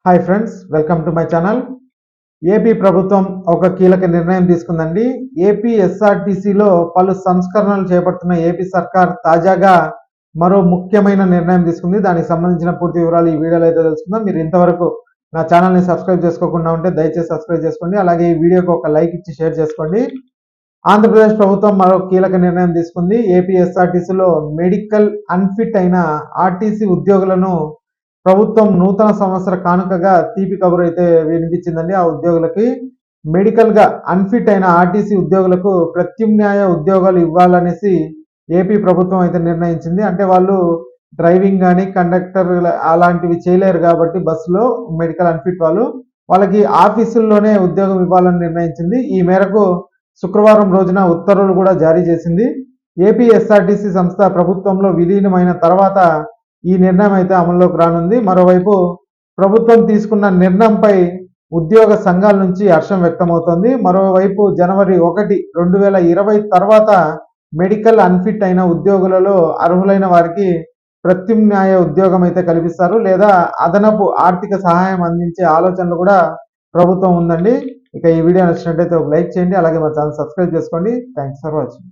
Hi friends, welcome to my channel. AP ప్రభుత్వం ఒక కీలక నిర్ణయం తీసుకుందండి. ఏపీ ఎస్ఆర్టీసీలో పలు సంస్కరణలు చేపడుతున్న ఏపీ సర్కార్ తాజాగా మరో ముఖ్యమైన నిర్ణయం తీసుకుంది. దానికి సంబంధించిన పూర్తి వివరాలు ఈ వీడియోలో అయితే తెలుసుకుందాం. మీరు ఇంతవరకు నా ఛానల్ని సబ్స్క్రైబ్ చేసుకోకుండా ఉంటే దయచేసి సబ్స్క్రైబ్ చేసుకోండి. అలాగే ఈ వీడియోకి ఒక లైక్ ఇచ్చి షేర్ చేసుకోండి. ఆంధ్రప్రదేశ్ ప్రభుత్వం మరో కీలక నిర్ణయం తీసుకుంది. ఏపీ ఎస్ఆర్టీసీలో మెడికల్ అన్ఫిట్ అయిన ఆర్టీసీ ఉద్యోగులను ప్రభుత్వం నూతన సంవత్సర కానుకగా తీపి కబురు అయితే వినిపించిందండి. ఆ ఉద్యోగులకి మెడికల్ గా అన్ఫిట్ అయిన ఆర్టీసీ ఉద్యోగులకు ప్రత్యామ్నాయ ఉద్యోగాలు ఇవ్వాలనేసి ఏపీ ప్రభుత్వం అయితే నిర్ణయించింది. అంటే వాళ్ళు డ్రైవింగ్ కానీ కండక్టర్ అలాంటివి చేయలేరు కాబట్టి బస్సులో మెడికల్ అన్ఫిట్ వాళ్ళకి ఆఫీసుల్లోనే ఉద్యోగం ఇవ్వాలని నిర్ణయించింది. ఈ మేరకు శుక్రవారం రోజున ఉత్తర్వులు కూడా జారీ చేసింది. ఏపీ ఎస్ఆర్టీసీ సంస్థ ప్రభుత్వంలో విలీనమైన తర్వాత ఈ నిర్ణయం అయితే అమల్లోకి రానుంది. మరోవైపు ప్రభుత్వం తీసుకున్న నిర్ణయంపై ఉద్యోగ సంఘాల నుంచి హర్షం వ్యక్తమవుతోంది. మరోవైపు జనవరి 1, 2020 తర్వాత మెడికల్ అన్ఫిట్ అయిన ఉద్యోగులలో అర్హులైన వారికి ప్రత్యామ్నాయ ఉద్యోగం అయితే కల్పిస్తారు, లేదా అదనపు ఆర్థిక సహాయం అందించే ఆలోచనలు కూడా ప్రభుత్వం ఉందండి. ఇక ఈ వీడియో నచ్చినట్టయితే ఒక లైక్ చేయండి, అలాగే మా ఛానల్ సబ్స్క్రైబ్ చేసుకోండి. Thanks for watching.